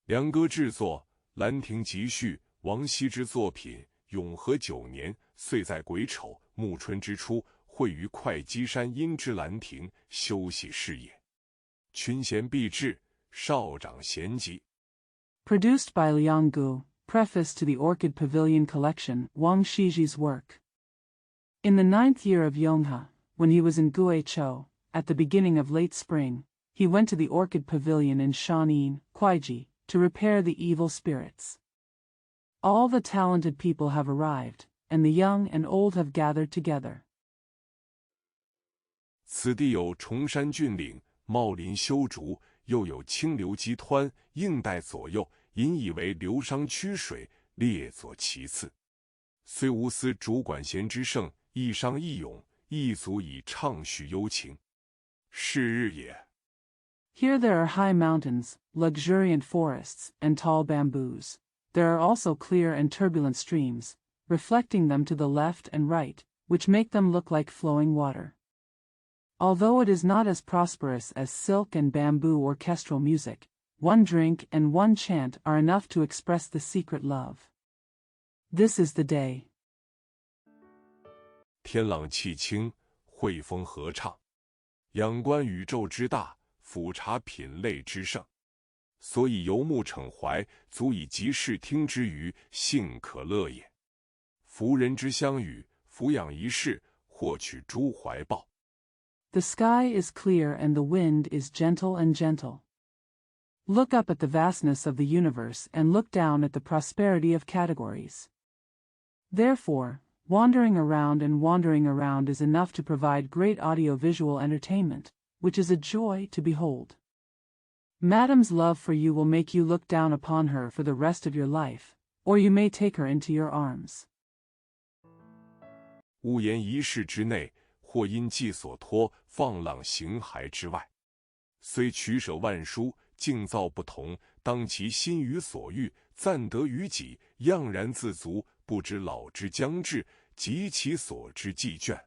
梁歌制作，兰亭集序，王羲之作品。永和9年，岁在癸丑，暮春之初，会于会稽山阴之兰亭，休息事也。群贤毕至，少长咸集。Produced by Liang Gu, Preface to the Orchid Pavilion Collection, Wang Shiji's work. In the 9th year of Yonghe, when he was in Guizhou, at the beginning of late spring, he went to the Orchid Pavilion in Shanin, Kuiji, to repair the evil spirits. All the talented people have arrived, and the young and old have gathered together. 此地有崇山峻岭，茂林修竹，又有清流激湍，映带左右，引以为流觞曲水，列作其次。虽无思主管弦之盛，一觞一咏，亦足以畅叙幽情。是日也。Here there are high mountains, luxuriant forests, and tall bamboos. There are also clear and turbulent streams, reflecting them to the left and right, which make them look like flowing water. Although it is not as prosperous as silk and bamboo orchestral music, one drink and one chant are enough to express the secret love. This is the day. 天朗气清，惠风和畅，仰观宇宙之大，俯察品类之盛，所以游目骋怀，足以及视听之娱，幸可乐也。夫人之相与，俯仰一世，或取诸怀抱。The sky is clear and the wind is gentle and gentle. Look up at the vastness of the universe and look down at the prosperity of categories. Therefore, wandering around is enough to provide great audiovisual entertainment, which is a joy to behold. Madame's love for you will make you look down upon her for the rest of your life, or you may take her into your arms. 勿言一室之内，或因寄所托，放浪形骸之外。虽取舍万殊，境造不同，当其心于所欲，暂得于己，怏然自足，不知老之将至，及其所之既倦。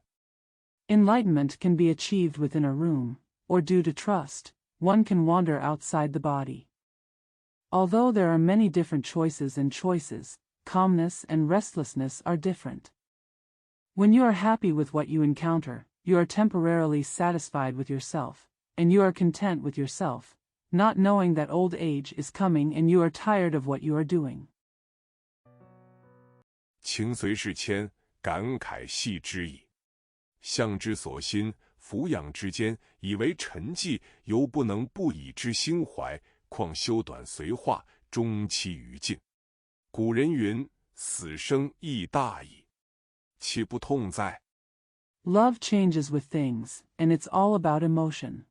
Enlightenment can be achieved within a room, or due to trust, one can wander outside the body. Although there are many different choices, calmness and restlessness are different. When you are happy with what you encounter, you are temporarily satisfied with yourself, and you are content with yourself, not knowing that old age is coming and you are tired of what you are doing. 情随事迁，感慨系之矣。向之所欣，俯仰之间，以为沉寂，犹不能不以之心怀，况修短随化，终期于尽。古人云：“死生亦大矣。”岂不痛哉？ Love changes with things, and it's all about emotion.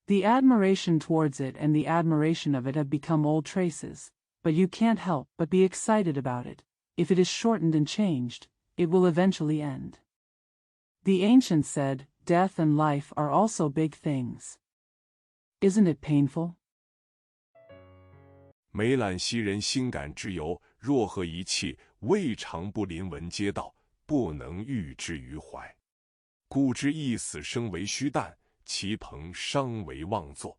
The admiration towards it and the admiration of it have become old traces, but you can't help but be excited about it. If it is shortened and changed, it will eventually end. The ancients said, death and life are also big things. Isn't it painful? 每览昔人心感之由，若何一气，未尝不临文嗟悼，不能喻之于怀。故知一死生为虚诞，其朋伤为妄作。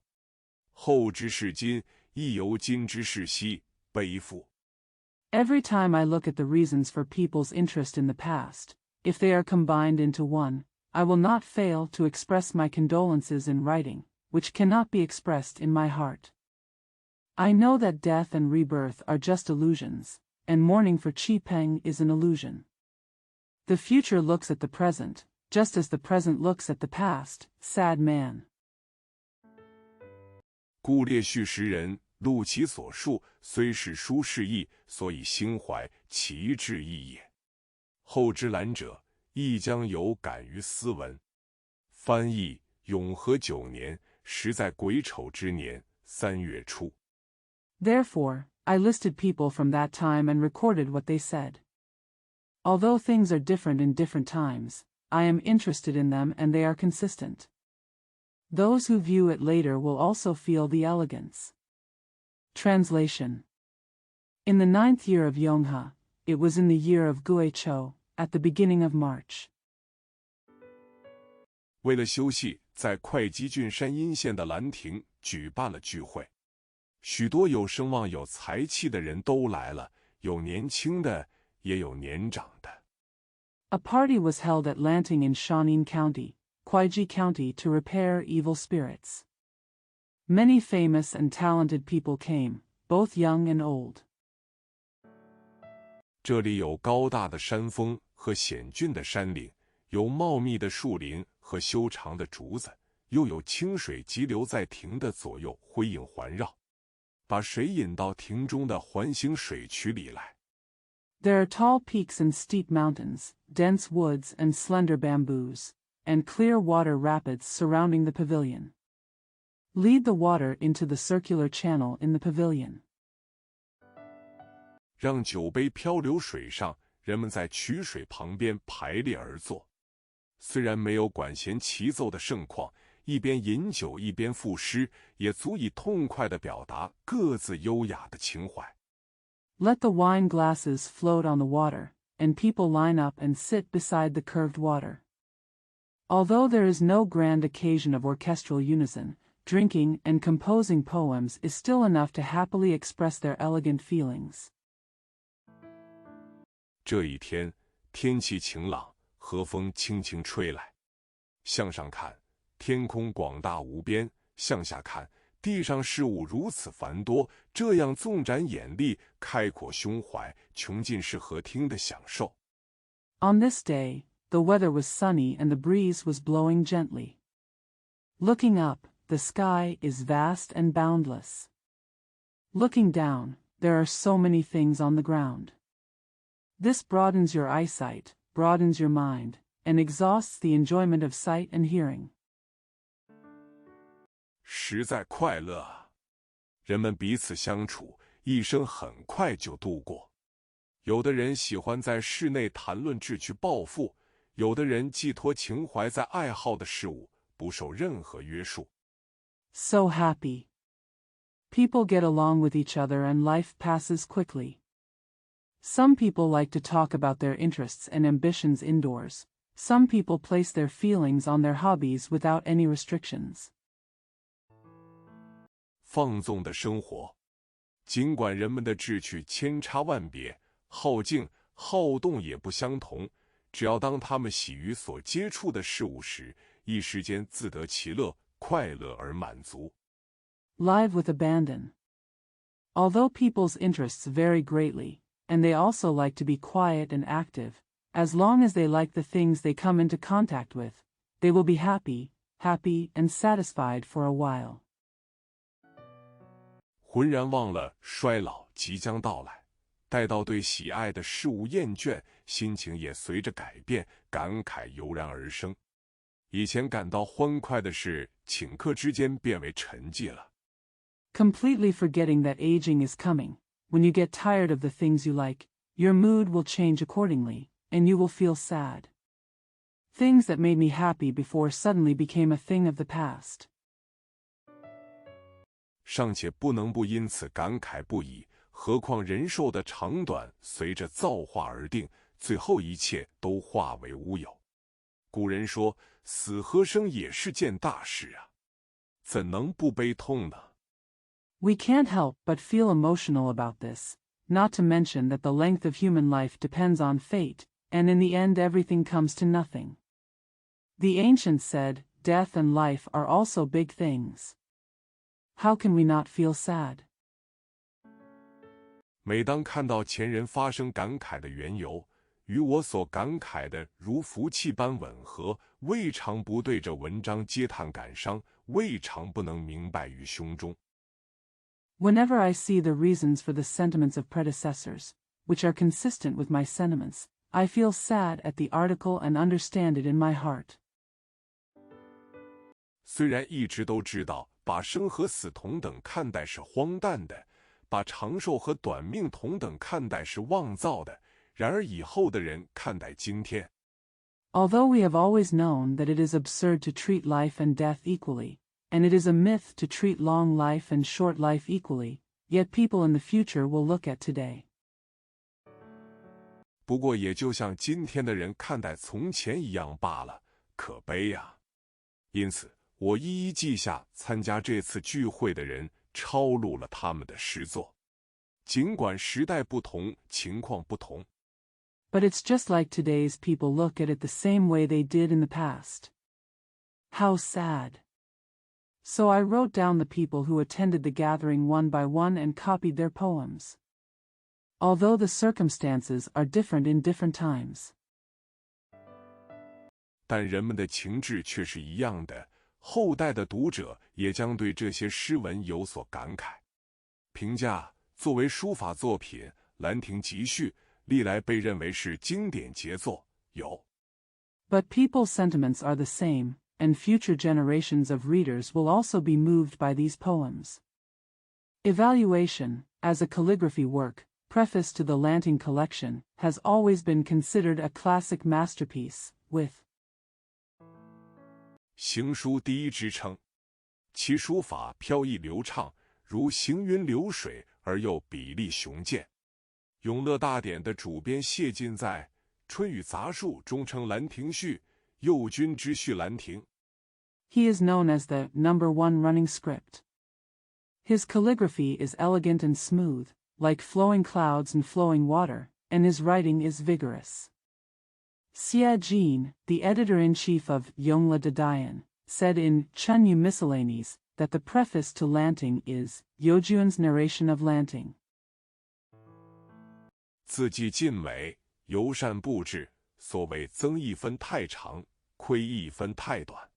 后之视今，亦犹今之视昔，悲夫。Every time I look at the reasons for people's interest in the past, if they are combined into one, I will not fail to express my condolences in writing, which cannot be expressed in my heart. I know that death and rebirth are just illusions, and mourning for Qi Peng is an illusion. The future looks at the present, just as the present looks at the past, sad man. 故列叙时人，录其所述，虽是书是意，所以心怀其志意也。后之览者，亦将有感于斯文。翻译永和9年，时在癸丑之年3月初。Therefore, I listed people from that time and recorded what they said. Although things are different in different times, I am interested in them and they are consistent. Those who view it later will also feel the elegance. Translation. In the 9th year of Yonghe, it was in the year of Guizhou, at the beginning of March. 为了休息，在会稽郡山阴县的兰亭举办了聚会。许多有声望有才气的人都来了，有年轻的，也有年长的。A party was held at Lanting in Shaanxi County, Kuaiji County to repair evil spirits. Many famous and talented people came, both young and old. 这里有高大的山峰和险峻的山岭，有茂密的树林和修长的竹子，又有清水急流在亭的左右辉映环绕，把水引到亭中的环形水渠里来。There are tall peaks and steep mountains, dense woods and slender bamboos, and clear water rapids surrounding the pavilion. Lead the water into the circular channel in the pavilion. 让酒杯漂流水上，人们在曲水旁边排列而坐。虽然没有管弦齐奏的盛况，一边饮酒一边赋诗，也足以痛快地表达各自优雅的情怀。Let the wine glasses float on the water, and people line up and sit beside the curved water. Although there is no grand occasion of orchestral unison, drinking and composing poems is still enough to happily express their elegant feelings. 这一天，天气晴朗，和风轻轻吹来。向上看，天空广大无边；向下看，地上事物如此繁多，这样纵展眼力，开阔胸怀，穷尽是和听的享受。On this day, the weather was sunny and the breeze was blowing gently. Looking up, the sky is vast and boundless. Looking down, there are so many things on the ground. This broadens your eyesight, broadens your mind, and exhausts the enjoyment of sight and hearing. 实在快乐啊！人们彼此相处，一生很快就度过。有的人喜欢在室内谈论志趣抱负，有的人寄托情怀在爱好的事物，不受任何约束。So happy. People get along with each other and life passes quickly. Some people like to talk about their interests and ambitions indoors. Some people place their feelings on their hobbies without any restrictions. 放纵的生活，尽管人们的志趣千差万别，好静好动也不相同，只要当他们喜于所接触的事物时，一时间自得其乐，快乐而满足。Live with abandon. Although people's interests vary greatly, and they also like to be quiet and active, as long as they like the things they come into contact with, they will be happy and satisfied for a while. 浑然忘了衰老即将到来，待到对喜爱的事物厌倦，心情也随着改变，感慨油然而生。以前感到欢快的事，顷刻之间变为沉寂了。Completely forgetting that aging is coming, when you get tired of the things you like, your mood will change accordingly, and you will feel sad. Things that made me happy before suddenly became a thing of the past. 尚且不能不因此感慨不已，何况人寿的长短随着造化而定，最后一切都化为乌有。古人说，死和生也是件大事啊，怎能不悲痛呢？ We can't help but feel emotional about this, not to mention that the length of human life depends on fate, and in the end everything comes to nothing. The ancients said, death and life are also big things. How can we not feel sad? 每当看到前人发生感慨的缘由，与我所感慨的如福气般吻合，未尝不对这文章嗟叹感伤，未尝不能明白于胸中。Whenever I see the reasons for the sentiments of predecessors, which are consistent with my sentiments, I feel sad at the article and understand it in my heart. 虽然一直都知道把生和死同等看待是荒诞的，把长寿和短命同等看待是妄造的，然而以后的人看待今天。Although we have always known that it is absurd to treat life and death equally, and it is a myth to treat long life and short life equally, yet people in the future will look at today. 不过也就像今天的人看待从前一样罢了，可悲呀！因此，我一一记下参加这次聚会的人，抄录了他们的诗作。尽管时代不同，情况不同。But it's just like today's people look at it the same way they did in the past. How sad. So I wrote down the people who attended the gathering one by one and copied their poems. Although the circumstances are different in different times. 但人们的情志却是一样的，后代的读者也将对这些诗文有所感慨。评价作为书法作品，《兰亭集序》历来被认为是经典杰作，有。But people's sentiments are the same, and future generations of readers will also be moved by these poems. Evaluation, as a calligraphy work, Preface to the Lanting collection, has always been considered a classic masterpiece, with 行书第一之称，其书法飘逸流畅，如行云流水，而又笔力雄健。永乐大典的主编谢晋在《春雨杂述》中称《兰亭序》右军之序兰亭。He is known as the #1 running script. His calligraphy is elegant and smooth, like flowing clouds and flowing water, and his writing is vigorous. Xia Jin, the editor-in-chief of Yongle de Dian, said in Chunyu Miscellanies that the preface to Lanting is Youjuan's narration of Lanting. 字迹尽美，尤善布置，所谓增一分太长，亏一分太短。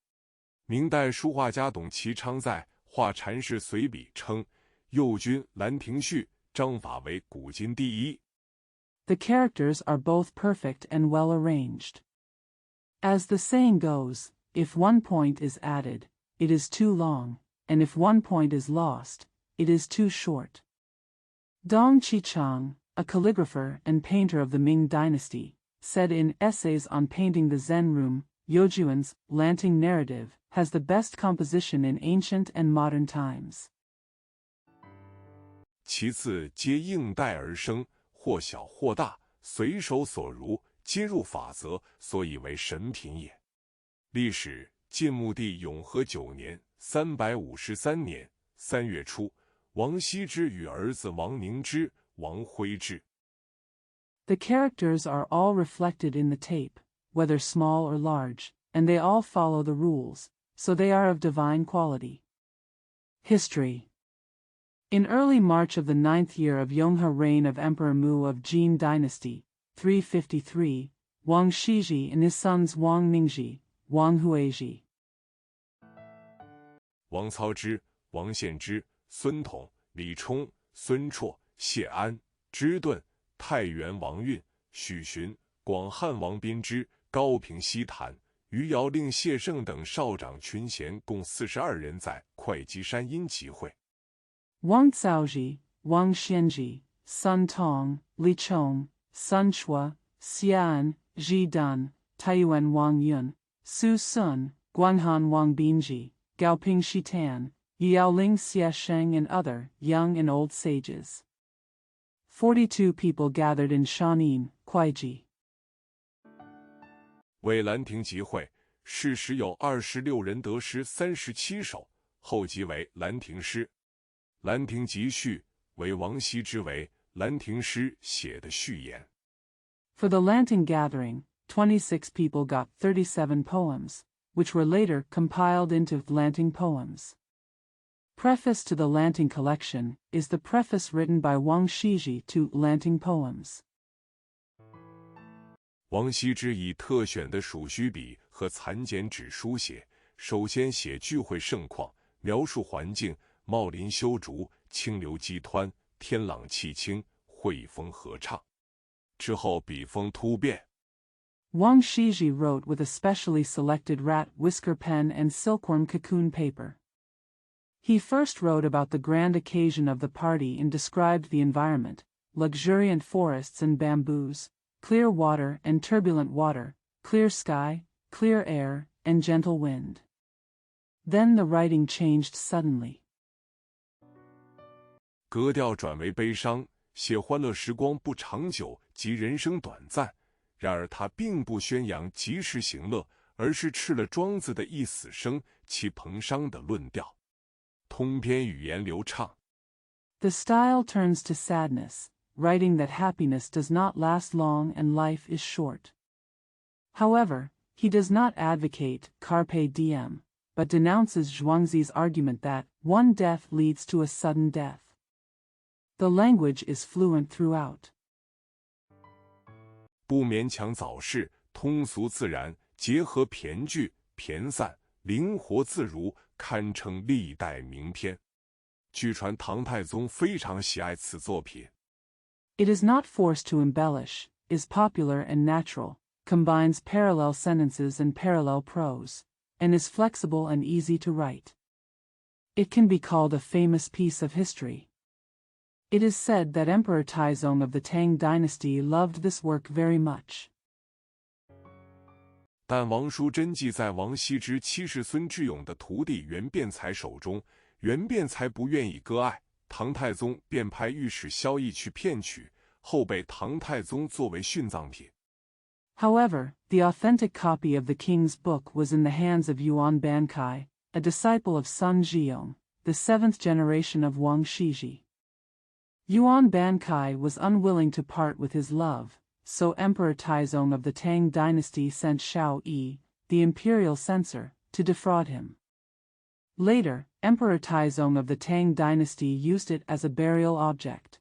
明代书画家董其昌在《画禅师随笔》称，右军《兰亭序》章法为古今第一。The characters are both perfect and well arranged. As the saying goes, if one point is added, it is too long, and if one point is lost, it is too short. Dong Qichang, a calligrapher and painter of the Ming dynasty, said in Essays on Painting the Zen Room, Youjuan's Lanting narrative has the best composition in ancient and modern times. 其次皆应代而生，或小或大，随手所如，皆入法则，所以为神品也。历史晋穆帝永和9年353年3月初，王羲之与儿子王凝之、王徽之。The characters are all reflected in the tape, whether small or large, and they all follow the rules, so they are of divine quality. History. In early March of the 9th year of Yonghe reign of Emperor Mu of Jin dynasty, 353, Wang Shiji and his sons Wang Ningji, Wang Huizhi, 王操之、王献之、孙统、李冲、孙绰、谢安、支顿、太原王运、许询、广汉王宾之、高平西坛、余姚令谢胜等少长群贤共42人在会稽山阴集会。Wang Caozhi, Wang Xianji, Sun Tong, Li Chong, Sun Chua, Xian, Ji Dun, Taiyuan Wang Yun, Su Sun, Guanghan Wang Binji, Gaoping Shitan, Yaoling Xia Sheng and other young and old sages. 42 people gathered in Shanin, Kuaiji. 为兰亭集会，事时有26人得诗37首，后集为兰亭诗。兰亭集序为王羲之为兰亭诗写的序言。For the Lanting gathering, 26 people got 37 poems, which were later compiled into Lanting poems. Preface to the Lanting collection is the preface written by Wang Shiji to Lanting poems. 王羲之以特选的鼠须笔和蚕茧纸书写，首先写聚会盛况，描述环境，茂林修竹，清流激湍，天朗气清，惠风和畅。之后笔锋突变。Wang Shiji wrote with a specially selected rat whisker pen and silkworm cocoon paper. He first wrote about the grand occasion of the party and described the environment, luxuriant forests and bamboos, clear water and turbulent water, clear sky, clear air, and gentle wind. Then the writing changed suddenly. 格调转为悲伤，写欢乐时光不长久及人生短暂。然而他并不宣扬及时行乐，而是斥了庄子的一死生，其彭殇的论调。通篇语言流畅。The style turns to sadness, writing that happiness does not last long and life is short. However, he does not advocate carpe diem, but denounces Zhuangzi's argument that one death leads to a sudden death. The language is fluent throughout. 不勉强早逝，通俗自然，结合骈句，骈散，灵活自如，堪称历代名篇。据传唐太宗非常喜爱此作品。It is not forced to embellish, is popular and natural, combines parallel sentences and parallel prose, and is flexible and easy to write. It can be called a famous piece of history. It is said that Emperor Taizong of the Tang dynasty loved this work very much. 但王书真记在王羲之70孙智勇的徒弟袁辩才手中，袁辩才不愿意割爱，唐太宗便派御史萧绎去骗取，后被唐太宗作为殉葬品。However, the authentic copy of the king's book was in the hands of Yuan Bankai, a disciple of Sun Zhiyong, the 7th generation of Wang Shiji. Yuan Bankai was unwilling to part with his love, so Emperor Taizong of the Tang dynasty sent Shao Yi, the imperial censor, to defraud him. Later, Emperor Taizong of the Tang dynasty used it as a burial object.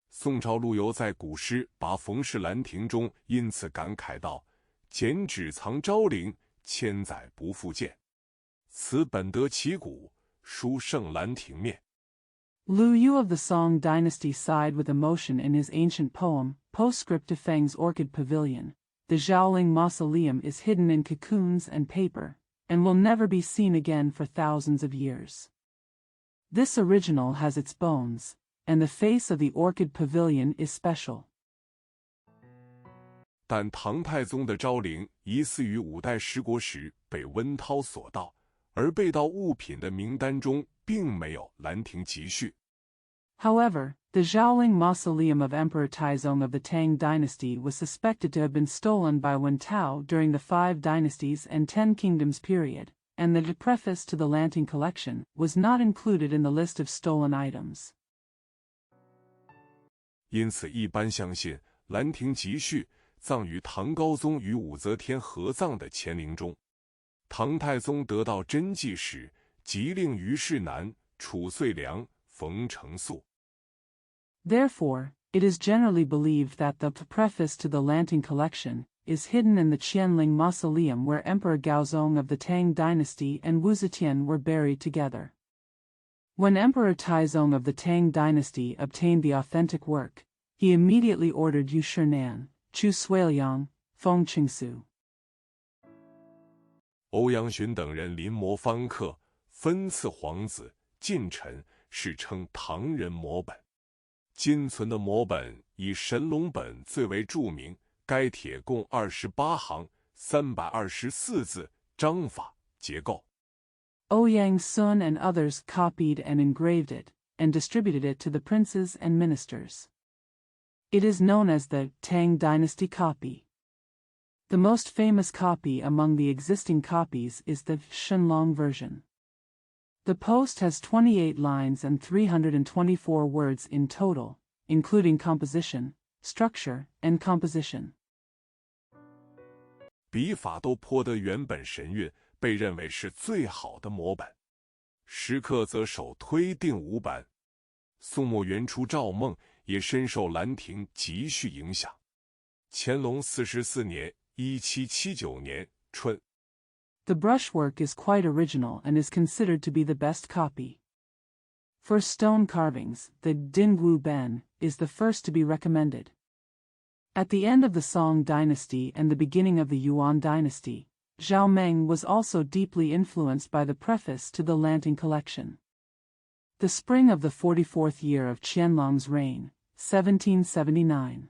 宋朝陆游在古诗《拔冯氏兰亭》中因此感慨道：“简只藏昭陵，千载不复见。此本得其古，书胜兰亭面。” Lu Yu of the Song dynasty sighed with emotion in his ancient poem, Postscript to Feng's Orchid Pavilion. The Zhaoling mausoleum is hidden in cocoons and paper, and will never be seen again for thousands of years. This original has its bones, and the face of the Orchid Pavilion is special. 但唐太宗的昭陵疑似于五代十国时被温韬所盗，而被盗物品的名单中并没有《兰亭集序》。However, the Zhaoling mausoleum of Emperor Taizong of the Tang dynasty was suspected to have been stolen by Wen Tao during the 5 dynasties and 10 kingdoms period, and the preface to the Lanting collection was not included in the list of stolen items. 因此一般相信《兰亭集序》葬于唐高宗与武则天合葬的乾陵中。唐太宗得到真迹时，即令于世南、褚遂良、冯承素。Therefore, it is generally believed that the preface to the Lanting collection is hidden in the Qianling mausoleum where Emperor Gaozong of the Tang dynasty and Wu Zetian were buried together. When Emperor Taizong of the Tang dynasty obtained the authentic work, he immediately ordered Yu Shinan, Chu Suiliang, Feng Qingsu. 欧阳询等人临摹方刻，分赐皇子、近臣，史称唐人摹本。今存的摹本以神龙本最为著名，该帖共28行，324字，章法、结构。Ouyang Sun and others copied and engraved it, and distributed it to the princes and ministers. It is known as the Tang dynasty copy. The most famous copy among the existing copies is the Shenlong version. The post has 28 lines and 324 words in total, including composition, structure, and composition. 笔法都颇得原本神韵，被认为是最好的摹本。石刻则首推定5版。宋末元初赵孟也深受《兰亭集序》影响。乾隆44年（1779年）春。The brushwork is quite original and is considered to be the best copy. For stone carvings, the Dingwu Ben is the first to be recommended. At the end of the Song dynasty and the beginning of the Yuan dynasty, Zhao Meng was also deeply influenced by the preface to the Lanting collection. The spring of the 44th year of Qianlong's reign, 1779.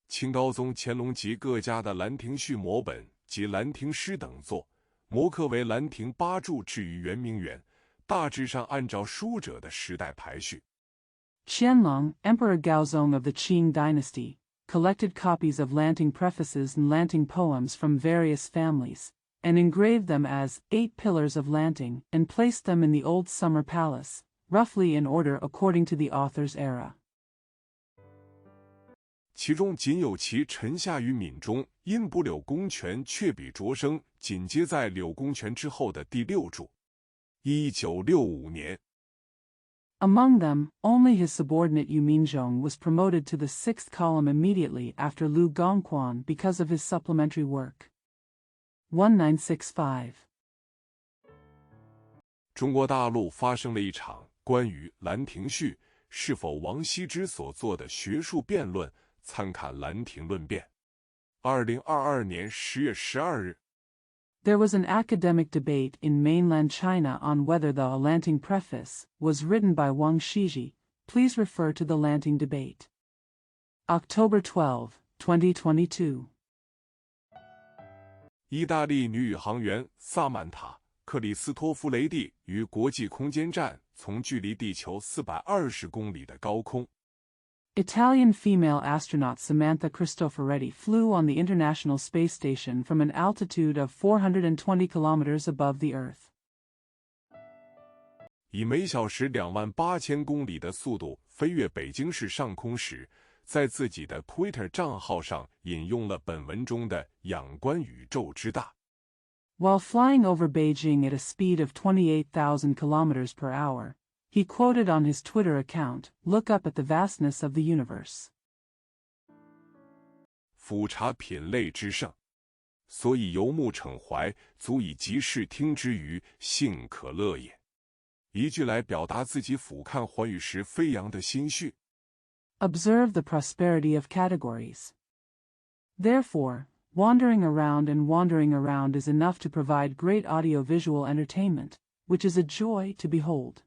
清高宗乾隆及各家的《兰亭序》摹本及《兰亭诗》等作，摹刻为《兰亭八注》至于圆明园，大致上按照书者的时代排序。Qianlong, Emperor Gaozong of the Qing dynasty, collected copies of Lanting prefaces and Lanting poems from various families, and engraved them as 8 pillars of Lanting and placed them in the old summer palace, roughly in order according to the author's era. 其中仅有其臣下于闽中，因补柳公权却比擢升，紧接在柳公权之后的第6注。1965年。Among them, only his subordinate Yu Minzhong was promoted to the 6th column immediately after Lu Gongquan because of his supplementary work. 1965. 中国大陆发生了一场关于《兰亭序》是否王羲之所做的学术辩论，参看《兰亭论辩》。2022年10月12日。There was an academic debate in mainland China on whether the Lanting Preface was written by Wang Xizhi. Please refer to the Lanting debate. October 12, 2022. 意大利女宇航员萨曼塔·克里斯托弗雷蒂于国际空间站从距离地球420公里的高空。Italian female astronaut Samantha Cristoforetti flew on the International Space Station from an altitude of 420 kilometers above the Earth. 以每小时28000公里的速度飞越北京市上空时，在自己的 Twitter 账号上引用了本文中的仰观宇宙之大。While flying over Beijing at a speed of 28,000 kilometers per hour, he quoted on his Twitter account, "Look up at the vastness of the universe." 俯察品类之盛，所以游目骋怀，足以及视听之娱，幸可乐也。一句来表达自己俯瞰寰宇时飞扬的心绪。Observe the prosperity of categories. Therefore, wandering around is enough to provide great audiovisual entertainment, which is a joy to behold.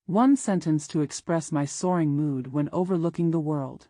One sentence to express my soaring mood when overlooking the world.